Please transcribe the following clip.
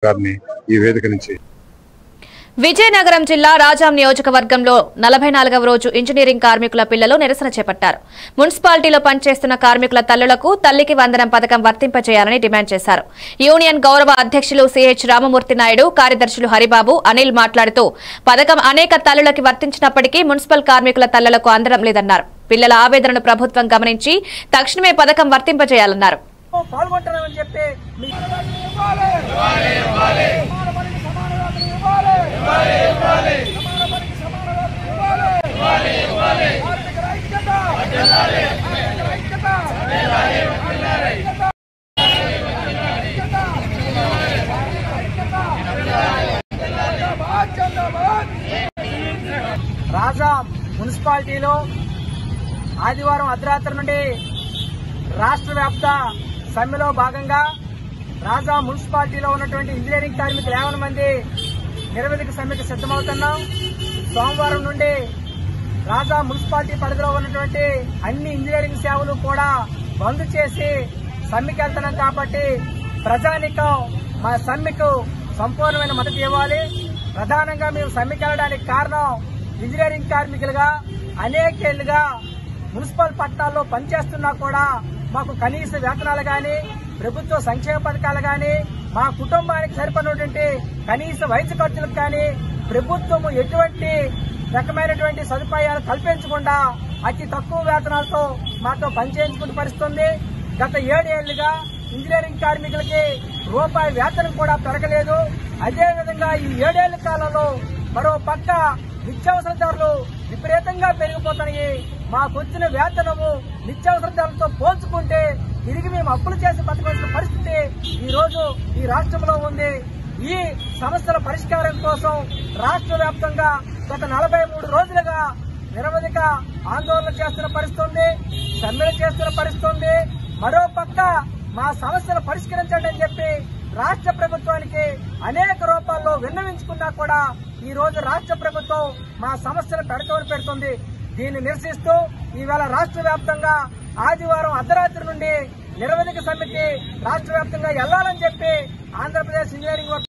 గారిని ఈ వేదిక నుంచి. విజయనగరం జిల్లా రాజాం నియోజకవర్గంలో 44వ రోజు ఇంజనీరింగ్ కార్మికుల పిల్లలు నిరసన చేపట్టారు. మున్సిపాలిటీలో పనిచేస్తున్న కార్మికుల తల్లులకు తల్లికి వందనం పథకం వర్తింపజేయాలని డిమాండ్ చేశారు. యూనియన్ గౌరవ అధ్యక్షులు సిహెచ్ రామమూర్తి నాయుడు, కార్యదర్శులు హరిబాబు, అనిల్ మాట్లాడుతూ పథకం అనేక తల్లులకి వర్తించినప్పటికీ మున్సిపల్ కార్మికుల తల్లులకు అందడం లేదన్నారు. పిల్లల ఆవేదనను ప్రభుత్వం గమనించి తక్షణమే పథకం వర్తింపజేయాలన్నారు. రాజాం మున్సిపాలిటీలో ఆదివారం అర్ధరాత్రి నుండి రాష్ట్ర వ్యాప్త సమ్మెలో భాగంగా రాజాం మున్సిపాలిటీలో ఉన్నటువంటి ఇంజనీరింగ్ కార్మికులు 50 మంది నిరవధిక సమ్మెకు సిద్దమవుతున్నాం. సోమవారం నుండి రాజాం మున్సిపాలిటీ పరిధిలో ఉన్నటువంటి అన్ని ఇంజనీరింగ్ సేవలు కూడా బంద్ చేసి సమ్మెకి వెళ్తున్నాం. కాబట్టి ప్రజానికం మా సమ్మెకు సంపూర్ణమైన మద్దతు ఇవ్వాలి. ప్రధానంగా మేము సమ్మెకి వెళ్ళడానికి కారణం ఇంజనీరింగ్ కార్మికులుగా అనేకేళ్లుగా మున్సిపల్ పట్టణాల్లో పనిచేస్తున్నా కూడా మాకు కనీస వేతనాలు గాని, ప్రభుత్వ సంక్షేమ పథకాలు గాని, మా కుటుంబానికి సరిపడినటువంటి కనీస వైద్య ఖర్చులకు కానీ ప్రభుత్వం ఎటువంటి రకమైనటువంటి సదుపాయాలు కల్పించకుండా అతి తక్కువ వేతనాలతో మాతో పనిచేయించుకునే పరిస్థితుంది. గత 7 ఏళ్లుగా ఇంజనీరింగ్ కార్మికులకి రూపాయి వేతనం కూడా పెరగలేదు. అదేవిధంగా ఈ 7 ఏళ్ల కాలంలో మరో పక్క నిత్యావసర ధరలు విపరీతంగా పెరిగిపోతున్నాయి. మాకొచ్చిన వేతనము నిత్యావసర ధరలతో పోల్చుకుంటే తిరిగి మేము అప్పులు చేసి బతకాల్సిన పరిస్థితి ఈ రోజు ఈ రాష్ట్రంలో ఉంది. ఈ సమస్యల పరిష్కారం కోసం రాష్ట్ర వ్యాప్తంగా గత 43 రోజులుగా నిరవధిక ఆందోళన చేస్తున్న పరిస్థితి, సమ్మెలు చేస్తున్న పరిస్థితి. మరో పక్క మా సమస్యలు పరిష్కరించండి అని చెప్పి రాష్ట్ర ప్రభుత్వానికి అనేక రూపాల్లో విన్నవించుకున్నా కూడా ఈ రోజు రాష్ట్ర ప్రభుత్వం మా సమస్యలు పెడుతోంది. దీన్ని నిరసిస్తూ ఈవేళ రాష్ట్ర వ్యాప్తంగా ఆదివారం అర్ధరాత్రి నుండి నిరవధిక సమ్మెకి రాష్ట్ర వ్యాప్తంగా వెళ్లాలని చెప్పి ఆంధ్రప్రదేశ్ ఇంజనీరింగ్